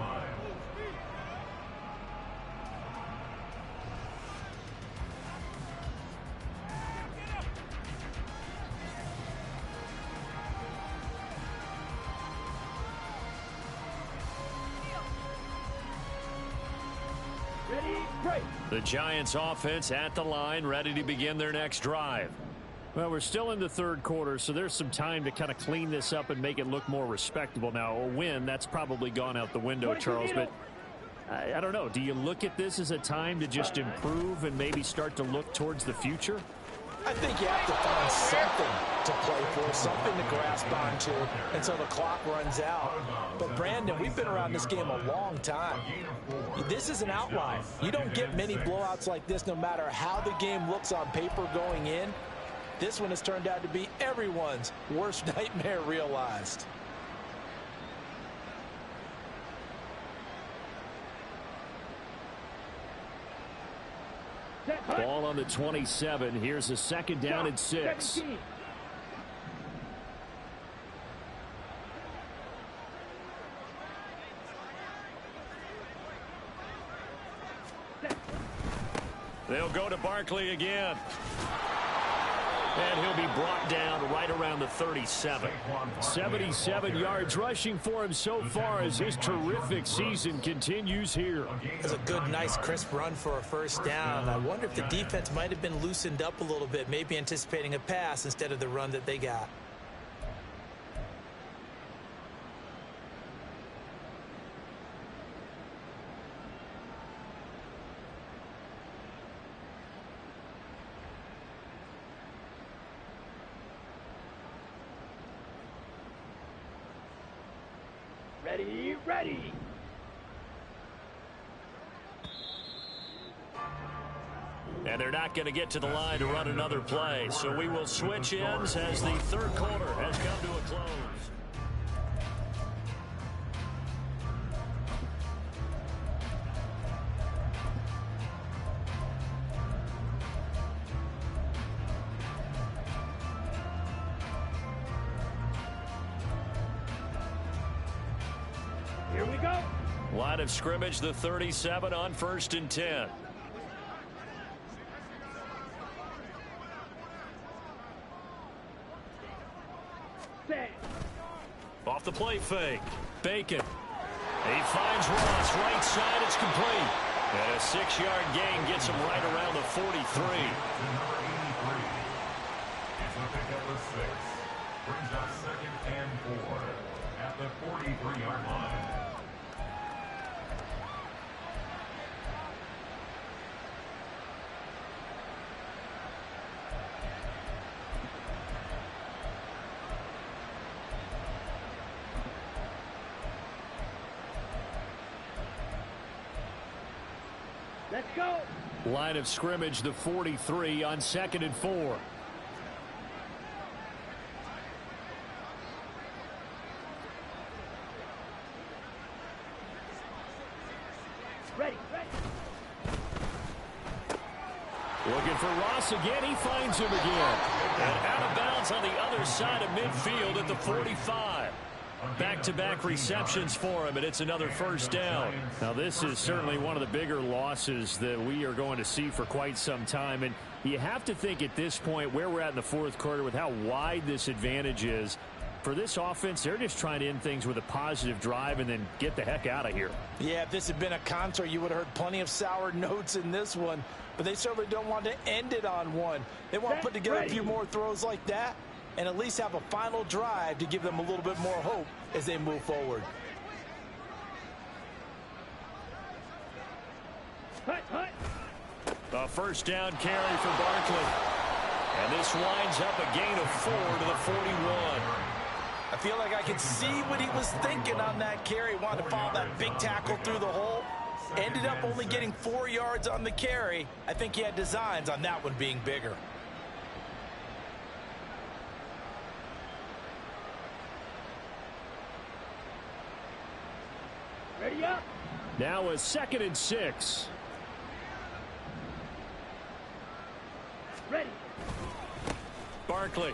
The Giants offense at the line, ready to begin their next drive. Well, we're still in the 3rd quarter, so there's some time to kind of clean this up and make it look more respectable. Now, a win, that's probably gone out the window, Charles, but I don't know. Do you look at this as a time to just improve and maybe start to look towards the future? I think you have to find something to play for, something to grasp onto until the clock runs out. But, Brandon, we've been around this game a long time. This is an outlier. You don't get many blowouts like this no matter how the game looks on paper going in. This one has turned out to be everyone's worst nightmare realized. Ball on the 27. Here's a 2nd down and 6. 17. They'll go to Barkley again. And he'll be brought down right around the 37. 77 yards rushing for him so far as his terrific season continues here. It's a good, nice, crisp run for a 1st down. I wonder if the defense might have been loosened up a little bit, maybe anticipating a pass instead of the run that they got. Ready. And they're not going to get to the line to run another play. So we will switch ends as the 3rd quarter has come to a close. Here we go. Line of scrimmage, the 37 on 1st and 10. Set. Off the play fake. Bacon. He finds Ross right side. It's complete. And a 6-yard gain gets him right around the 43. Number 83. It's a pick up of 6. Brings up 2nd and 4 at the 43-yard line. Let's go. Line of scrimmage, the 43 on 2nd and 4. Ready. Looking for Ross again. He finds him again. And out of bounds on the other side of midfield at the 45. Back-to-back receptions for him, and it's another 1st down. Now, this is certainly one of the bigger losses that we are going to see for quite some time. And you have to think at this point where we're at in the 4th quarter with how wide this advantage is. For this offense, they're just trying to end things with a positive drive and then get the heck out of here. Yeah, if this had been a concert, you would have heard plenty of sour notes in this one. But they certainly don't want to end it on one. They want to put together a few more throws like that and at least have a final drive to give them a little bit more hope as they move forward. Hut. A 1st down carry for Barkley. And this winds up a gain of 4 to the 41. I feel like I could see what he was thinking on that carry. Wanted to follow that big tackle through the hole. Ended up only getting 4 yards on the carry. I think he had designs on that one being bigger. Ready up. Now a 2nd and 6. Ready. Barkley.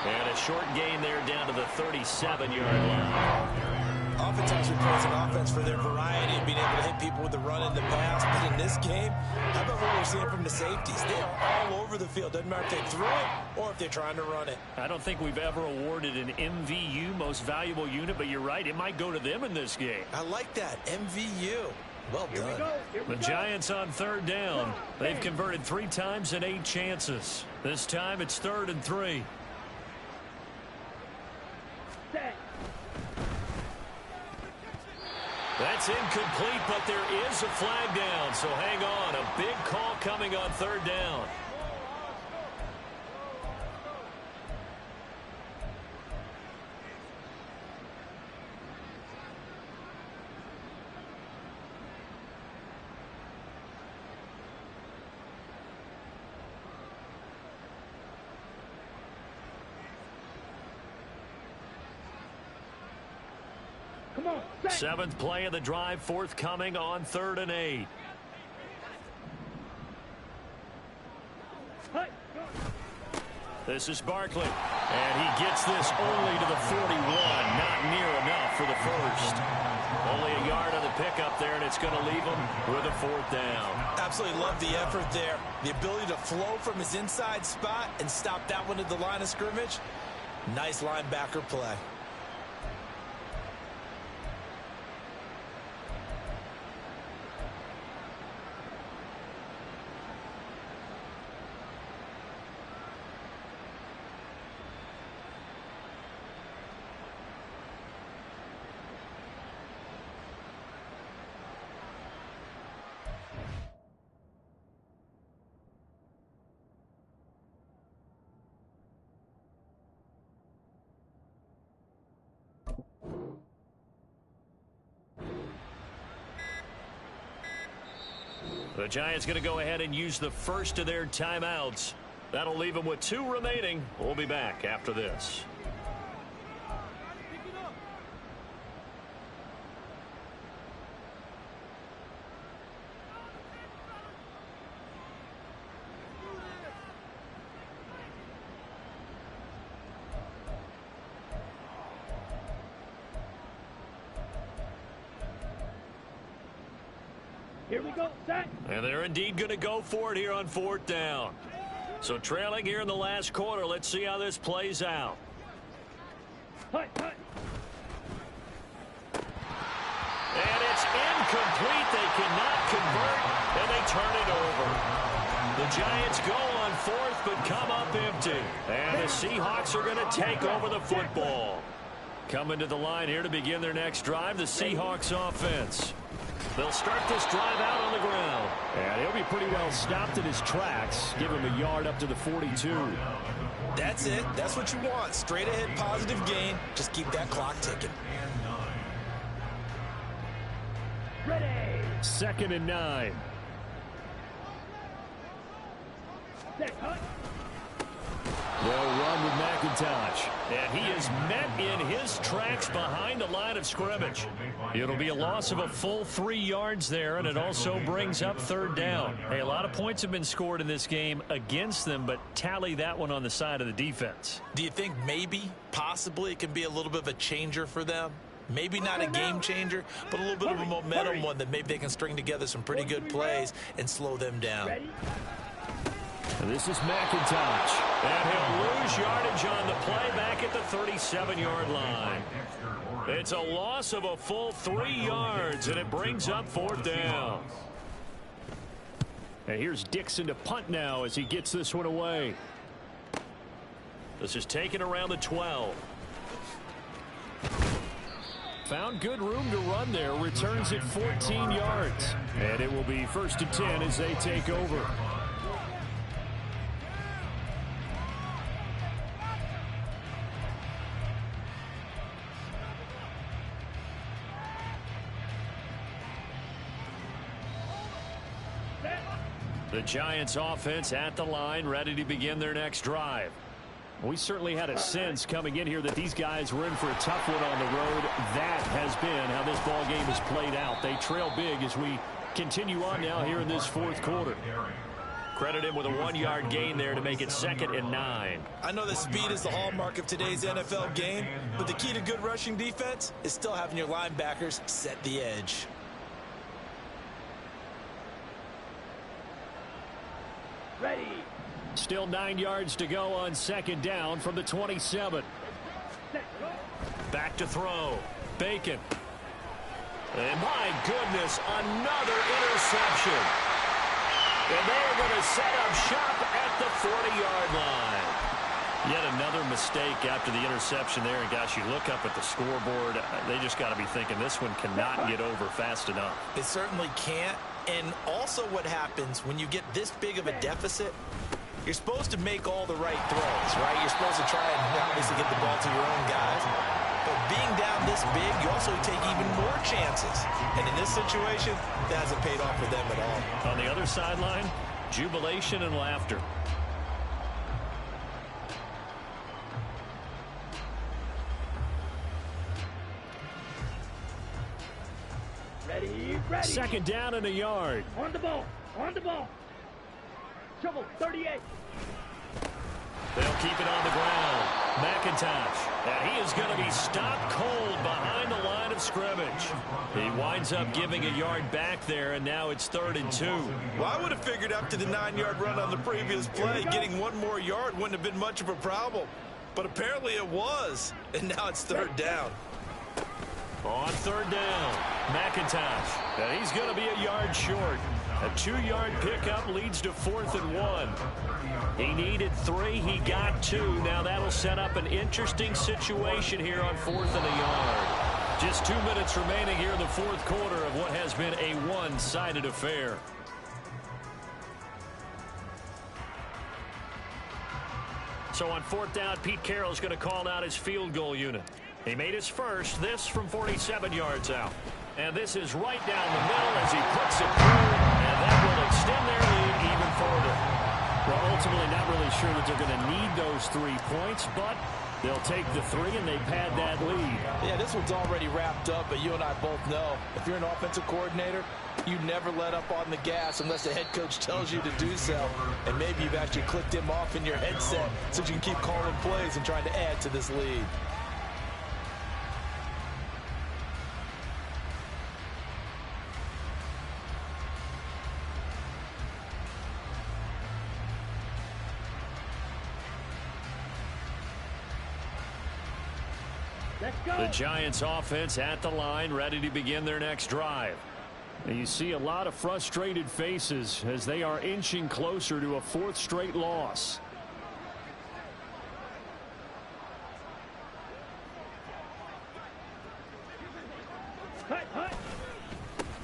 And a short gain there down to the 37-yard line. Oftentimes we praise an offense for their variety of being able to hit people with the run and the pass. But in this game, how about what we're seeing from the safeties? They are all over the field. Doesn't matter if they throw it or if they're trying to run it. I don't think we've ever awarded an MVU, most valuable unit, but you're right. It might go to them in this game. I like that. MVU. Well Here we done. go. Here we The go. Giants on 3rd down. They've converted 3 times and 8 chances. This time it's 3rd and 3. Set. That's incomplete, but there is a flag down, so hang on. A big call coming on 3rd down. Come on. Set. 7th play of the drive, forthcoming on 3rd and 8. Hut. Go. This is Barkley, and he gets this only to the 41. Not near enough for the first. Only a yard on the pickup there, and it's going to leave him with a 4th down. Absolutely love the effort there. The ability to flow from his inside spot and stop that one at the line of scrimmage. Nice linebacker play. The Giants going to go ahead and use the first of their timeouts. That'll leave them with 2 remaining. We'll be back after this. Here we go. Set. And they're indeed going to go for it here on 4th down. So trailing here in the last quarter. Let's see how this plays out. Hut. Hut. And it's incomplete. They cannot convert, and they turn it over. The Giants go on 4th, but come up empty. And the Seahawks are going to take over the football. Coming to the line here to begin their next drive, the Seahawks offense. They'll start this drive out on the ground. And he'll be pretty well stopped in his tracks. Give him a yard up to the 42. That's it. That's what you want. Straight ahead positive gain. Just keep that clock ticking. Ready. 2nd and 9. Set. Hut. They'll run with McIntosh. And he is met in his tracks behind the line of scrimmage. It'll be a loss of a full 3 yards there, and it also brings up 3rd down. Hey, a lot of points have been scored in this game against them, but tally that one on the side of the defense. Do you think maybe, possibly, it can be a little bit of a changer for them? Maybe not a game changer, but a little bit of a momentum one that maybe they can string together some pretty good plays and slow them down. Ready. And this is McIntosh. And he'll lose yardage on the play back at the 37-yard line. It's a loss of a full 3 yards, and it brings up 4th down. And here's Dixon to punt now as he gets this one away. This is taken around the 12. Found good room to run there. Returns it 14 yards. And it will be 1st and 10 as they take over. The Giants offense at the line, ready to begin their next drive. We certainly had a sense coming in here that these guys were in for a tough one on the road. That has been how this ball game has played out. They trail big as we continue on now here in this fourth quarter. Credit him with a 1-yard gain there to make it 2nd and 9. I know that speed is the hallmark of today's NFL game, but the key to good rushing defense is still having your linebackers set the edge. Ready. Still 9 yards to go on 2nd down from the 27. Back to throw. Bacon. And my goodness, another interception. And they're going to set up shop at the 40-yard line. Yet another mistake after the interception there. And gosh, you look up at the scoreboard, they just got to be thinking this one cannot get over fast enough. It certainly can't. And also what happens when you get this big of a deficit, you're supposed to make all the right throws, right? You're supposed to try and obviously get the ball to your own guys. But being down this big, you also take even more chances. And in this situation, that hasn't paid off for them at all. On the other sideline, jubilation and laughter. Ready, ready. 2nd down and a yard. On the ball, on the ball. Trouble, 38. They'll keep it on the ground. McIntosh. And he is going to be stopped cold behind the line of scrimmage. He winds up giving a yard back there, and now it's 3rd and 2. Well, I would have figured after the 9-yard run on the previous play, getting one more yard wouldn't have been much of a problem. But apparently it was, and now it's 3rd down. On 3rd down, McIntosh. And he's going to be a yard short. A 2-yard pickup leads to 4th and 1. He needed 3. He got 2. Now that'll set up an interesting situation here on 4th and a yard. Just 2 minutes remaining here in the fourth quarter of what has been a one-sided affair. So on 4th down, Pete Carroll's going to call out his field goal unit. He made his first, this from 47 yards out. And this is right down the middle as he puts it through, and that will extend their lead even further. Well, ultimately not really sure that they're going to need those 3 points, but they'll take the 3 and they pad that lead. Yeah, this one's already wrapped up, but you and I both know if you're an offensive coordinator, you never let up on the gas unless the head coach tells you to do so. And maybe you've actually clicked him off in your headset so you can keep calling plays and trying to add to this lead. The Giants offense at the line, ready to begin their next drive. And you see a lot of frustrated faces as they are inching closer to a 4th straight loss.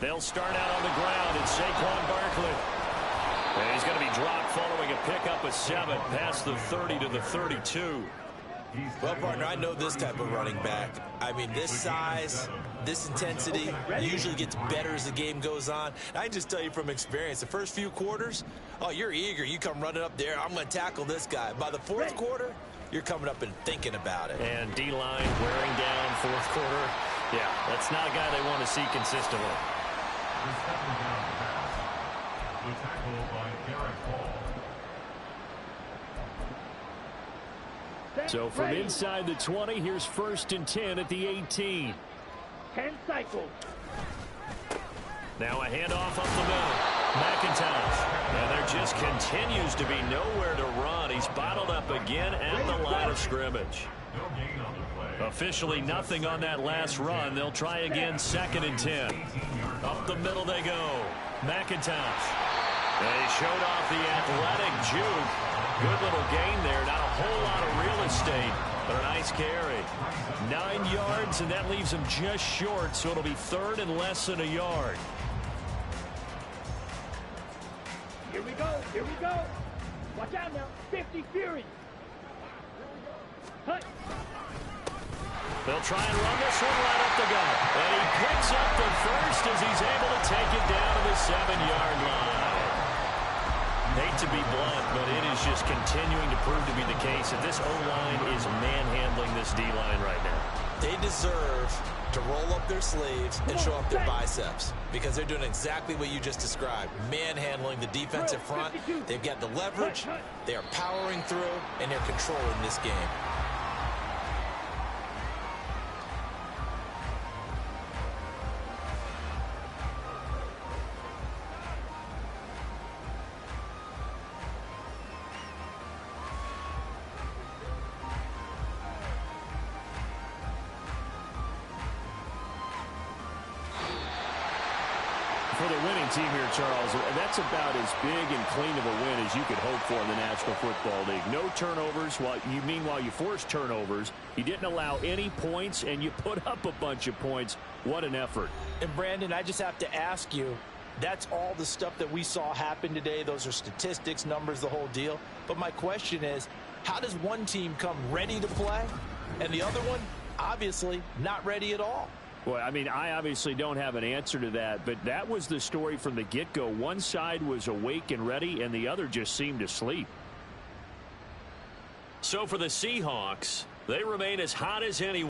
They'll start out on the ground. It's Saquon Barkley. And he's going to be dropped following a pickup of 7 past the 30 to the 32. Well, partner, I know this type of running back. I mean, this size, this intensity usually gets better as the game goes on. And I can just tell you from experience, the first few quarters, oh, you're eager. You come running up there. I'm going to tackle this guy. By the 4th quarter, you're coming up and thinking about it. And D-line wearing down 4th quarter. Yeah, that's not a guy they want to see consistently. The 2nd down pass. The tackle by Garrett Hall. So from inside the 20, here's 1st and 10 at the 18. 10 cycles. Now a handoff up the middle. McIntosh. And there just continues to be nowhere to run. He's bottled up again at the line of scrimmage. No gain on the play. Officially nothing on that last run. They'll try again 2nd and 10. Up the middle they go. McIntosh. They showed off the athletic juke. Good little gain there. Not a whole lot of real estate, but a nice carry. 9 yards, and that leaves him just short, so it'll be 3rd and less than a yard. Here we go, here we go. Watch out now, 50 Fury. Hut. They'll try and run this one right up the gut. And he picks up the first as he's able to take it down to the 7-yard line. to be blunt, but it is just continuing to prove to be the case that this O-line is manhandling this D-line right now. They deserve to roll up their sleeves and show up their biceps because they're doing exactly what you just described, manhandling the defensive front. They've got the leverage, they are powering through, and they're controlling this game. For the winning team here, Charles, that's about as big and clean of a win as you could hope for in the National Football League. No turnovers. Meanwhile, you forced turnovers. You didn't allow any points, and you put up a bunch of points. What an effort. And, Brandon, I just have to ask you, that's all the stuff that we saw happen today. Those are statistics, numbers, the whole deal. But my question is, how does one team come ready to play, and the other one, obviously, not ready at all? Well, I mean, I obviously don't have an answer to that, but that was the story from the get-go. One side was awake and ready, and the other just seemed asleep. So for the Seahawks, they remain as hot as anyone.